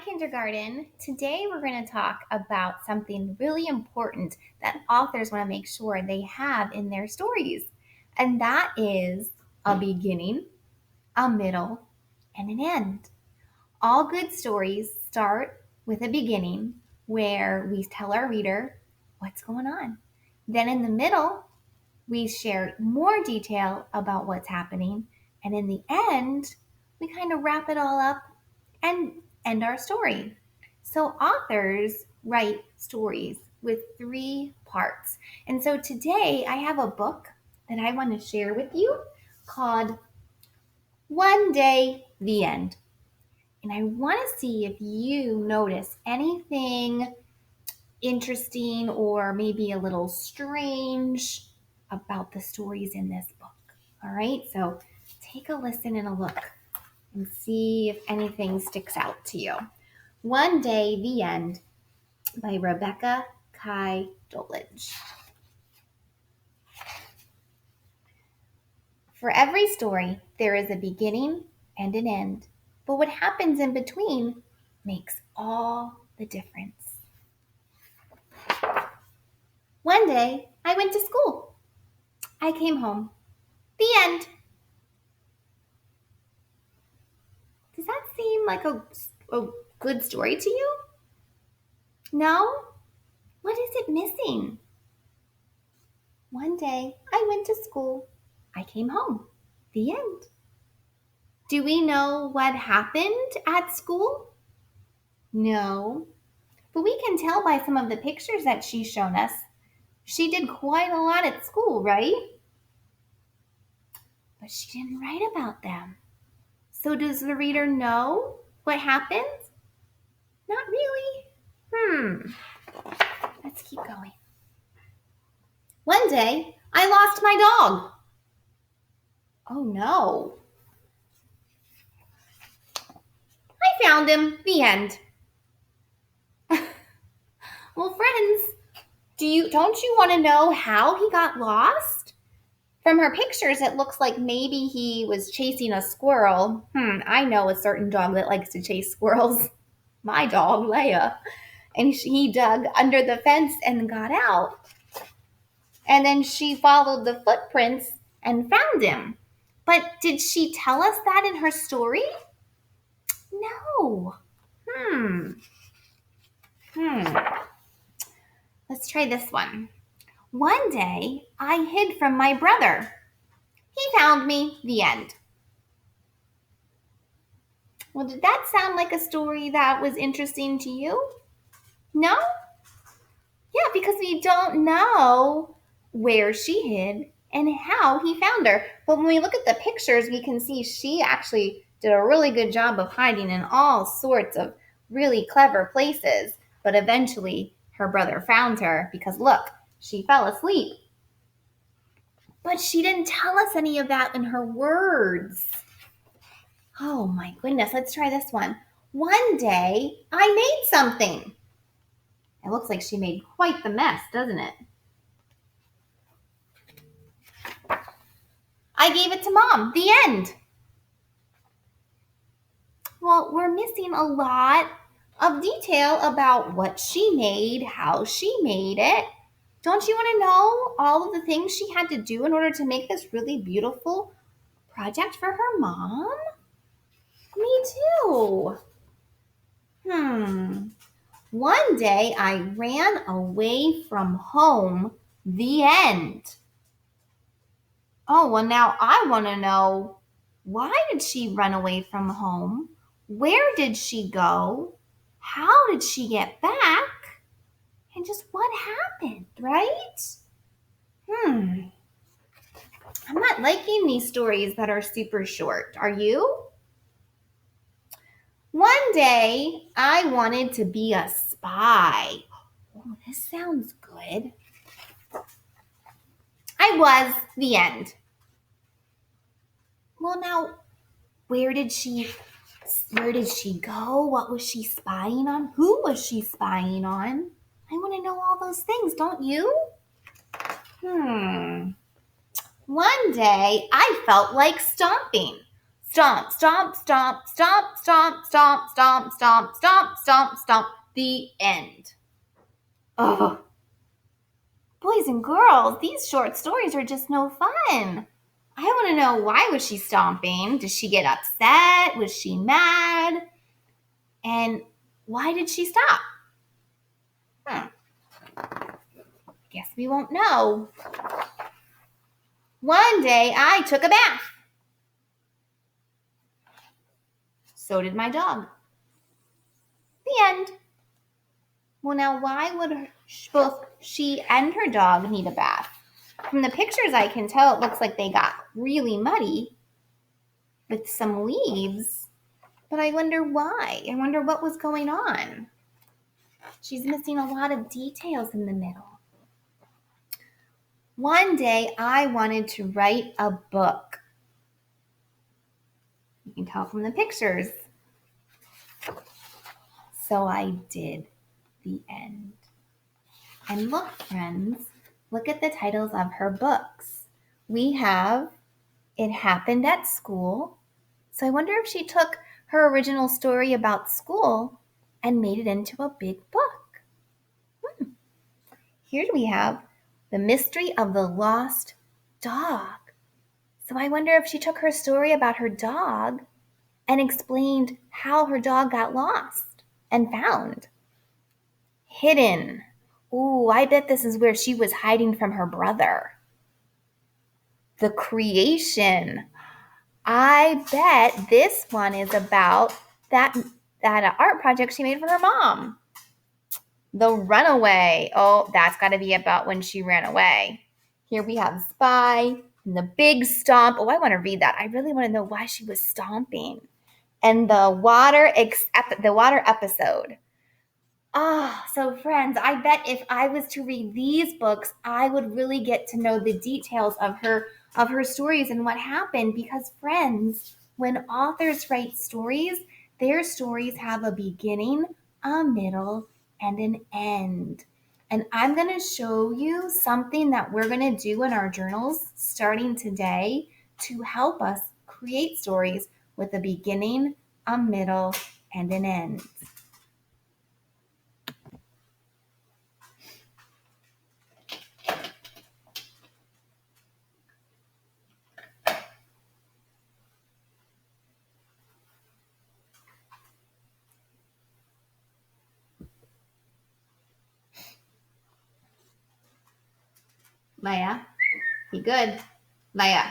kindergarten. Today we're going to talk about something really important that authors want to make sure they have in their stories. And that is a beginning, a middle, and an end. All good stories start with a beginning where we tell our reader what's going on. Then in the middle, we share more detail about what's happening. And in the end, we kind of wrap it all up and end our story. So authors write stories with three parts. And so today I have a book that I want to share with you called One Day, the End. And I want to see if you notice anything interesting or maybe a little strange about the stories in this book. All right, so take a listen and a look and see if anything sticks out to you. One Day, the End by Rebecca Kai Dolage. For every story, there is a beginning and an end, but what happens in between makes all the difference. One day, I went to school. I came home. The end. Does that seem like a good story to you? No? What is it missing? One day, I went to school. I came home. The end. Do we know what happened at school? No. But we can tell by some of the pictures that she's shown us. She did quite a lot at school, right? But she didn't write about them. So does the reader know what happened? Not really. Let's keep going. One day, I lost my dog. Oh no. I found him. The end. Well, friends, don't you want to know how he got lost? From her pictures, it looks like maybe he was chasing a squirrel. I know a certain dog that likes to chase squirrels. My dog, Leia. And he dug under the fence and got out. And then she followed the footprints and found him. But did she tell us that in her story? No. Let's try this one. One day, I hid from my brother. He found me. The end. Well, did that sound like a story that was interesting to you? No? Yeah, because we don't know where she hid and how he found her. But when we look at the pictures, we can see she actually did a really good job of hiding in all sorts of really clever places. But eventually, her brother found her because look, she fell asleep. But she didn't tell us any of that in her words. Oh my goodness, let's try this one. One day, I made something. It looks like she made quite the mess, doesn't it? I gave it to Mom. The end. Well, we're missing a lot of detail about what she made, how she made it. Don't you want to know all of the things she had to do in order to make this really beautiful project for her mom? Me too. One day I ran away from home. The end. Oh, well, now I want to know, why did she run away from home? Where did she go? How did she get back? And just what happened, right? I'm not liking these stories that are super short. Are you? One day, I wanted to be a spy. Oh, this sounds good. I was. The end. Well, now, where did she go? What was she spying on? Who was she spying on? I want to know all those things, don't you? One day, I felt like stomping. Stomp, stomp, stomp, stomp, stomp, stomp, stomp, stomp, stomp, stomp, stomp. The end. Oh, boys and girls, these short stories are just no fun. I want to know, why was she stomping? Did she get upset? Was she mad? And why did she stop? Guess we won't know. One day I took a bath. So did my dog. The end. Well, now why would both she and her dog need a bath? From the pictures I can tell it looks like they got really muddy with some leaves. But I wonder why. I wonder what was going on. She's missing a lot of details in the middle. One day I wanted to write a book. You can tell from the pictures. So I did. The end. And look, friends, look at the titles of her books. We have It Happened at School. So I wonder if she took her original story about school and made it into a big book. Here we have The Mystery of the Lost Dog. So I wonder if she took her story about her dog and explained how her dog got lost and found. Hidden. Ooh, I bet this is where she was hiding from her brother. The Creation. I bet this one is about that art project she made for her mom. The Runaway. Oh, that's got to be about when she ran away. Here we have Spy and the Big Stomp. Oh, I want to read that. I really want to know why she was stomping. And the water episode. So friends, I bet if I was to read these books, I would really get to know the details of her stories and what happened, because friends, when authors write stories, their stories have a beginning, a middle, and an end. And I'm going to show you something that we're going to do in our journals starting today to help us create stories with a beginning, a middle, and an end. Leia, be good. Leia,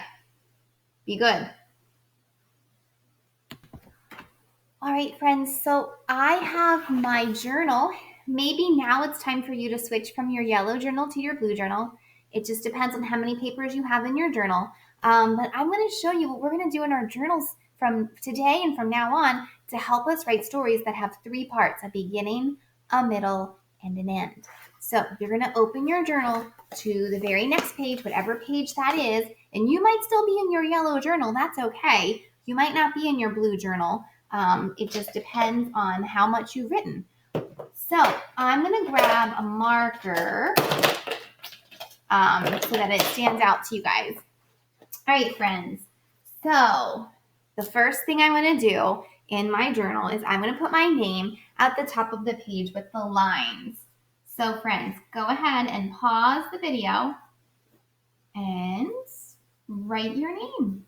be good. All right, friends, so I have my journal. Maybe now it's time for you to switch from your yellow journal to your blue journal. It just depends on how many papers you have in your journal. But I'm going to show you what we're going to do in our journals from today and from now on to help us write stories that have three parts: a beginning, a middle, and an end. So you're going to open your journal to the very next page, whatever page that is, and you might still be in your yellow journal. That's okay. You might not be in your blue journal. It just depends on how much you've written. So I'm going to grab a marker so that it stands out to you guys. All right, friends. So the first thing I'm going to do in my journal is I'm going to put my name at the top of the page with the lines. So friends, go ahead and pause the video and write your name.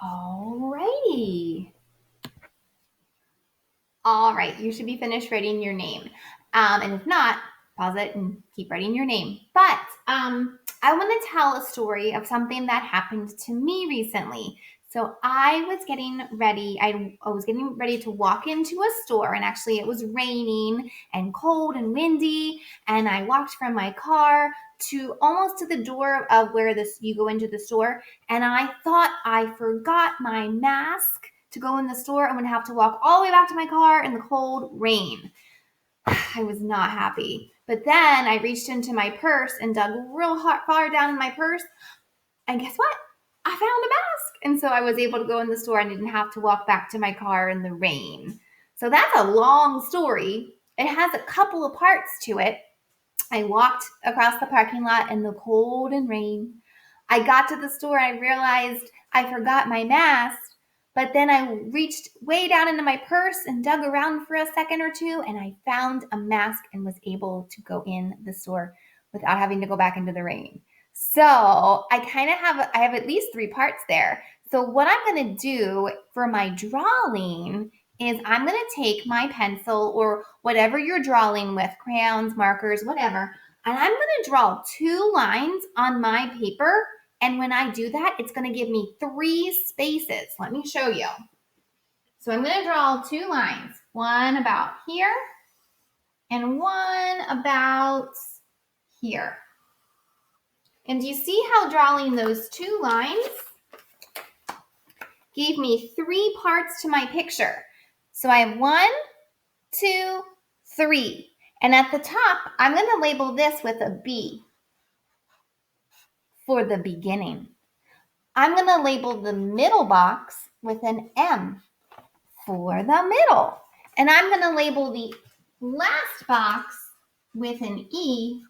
Alrighty. All right, you should be finished writing your name. And if not, pause it and keep writing your name. But I want to tell a story of something that happened to me recently. So I was getting ready. I was getting ready to walk into a store, and actually it was raining and cold and windy. And I walked from my car to almost to the door of where you go into the store. And I thought I forgot my mask to go in the store. I'm going to have to walk all the way back to my car in the cold rain. I was not happy. But then I reached into my purse and dug real far down in my purse. And guess what? I found a mask. And so I was able to go in the store and didn't have to walk back to my car in the rain. So that's a long story. It has a couple of parts to it. I walked across the parking lot in the cold and rain. I got to the store and I realized I forgot my mask, but then I reached way down into my purse and dug around for a second or two, and I found a mask and was able to go in the store without having to go back into the rain. So I have at least 3 parts there. So what I'm going to do for my drawing is I'm going to take my pencil or whatever you're drawing with, crayons, markers, whatever, and I'm going to draw 2 lines on my paper. And when I do that, it's going to give me 3 spaces. Let me show you. So I'm going to draw 2 lines, one about here and one about here. And do you see how drawing those 2 lines gave me 3 parts to my picture? So I have 1, 2, 3. And at the top, I'm going to label this with a B for the beginning. I'm going to label the middle box with an M for the middle. And I'm going to label the last box with an E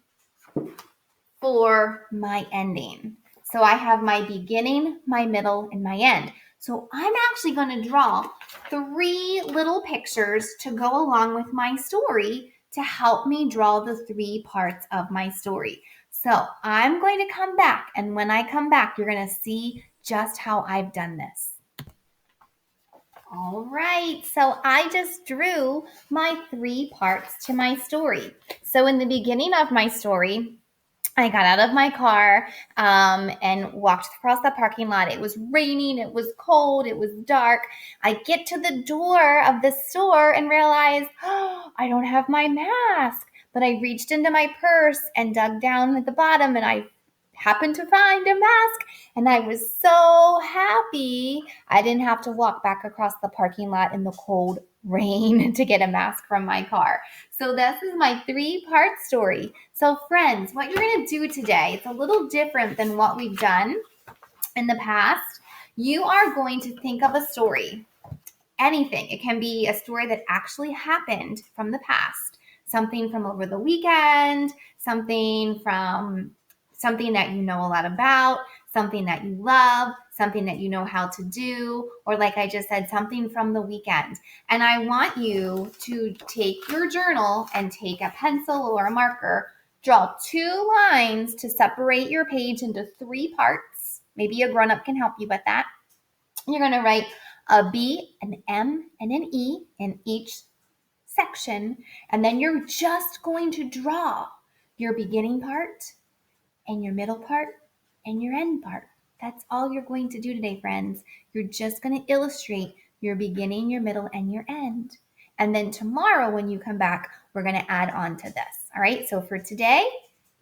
for my ending. So I have my beginning, my middle, and my end. So I'm actually going to draw 3 little pictures to go along with my story to help me draw the 3 parts of my story. So I'm going to come back, and when I come back, you're going to see just how I've done this. All right, so I just drew my 3 parts to my story. So in the beginning of my story, I got out of my car and walked across the parking lot. It was raining, it was cold, it was dark. I get to the door of the store and realize, oh, I don't have my mask. But I reached into my purse and dug down at the bottom, and I happened to find a mask. And I was so happy I didn't have to walk back across the parking lot in the cold rain to get a mask from my car. So this is my 3-part story. So friends, what you're going to do today, it's a little different than what we've done in the past. You are going to think of a story, anything. It can be a story that actually happened from the past, something from over the weekend, something that you know a lot about, something that you love, something that you know how to do, or like I just said, something from the weekend. And I want you to take your journal and take a pencil or a marker, draw 2 lines to separate your page into 3 parts. Maybe a grown-up can help you with that. You're going to write a B, an M, and an E in each section. And then you're just going to draw your beginning part and your middle part and your end part. That's all you're going to do today, friends. You're just going to illustrate your beginning, your middle, and your end. And then tomorrow when you come back, we're going to add on to this. All right, so for today,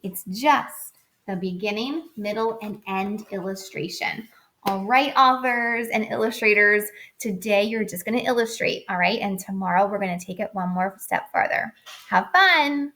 it's just the beginning, middle, and end illustration. All right, authors and illustrators, today you're just going to illustrate, all right? And tomorrow we're going to take it one more step further. Have fun.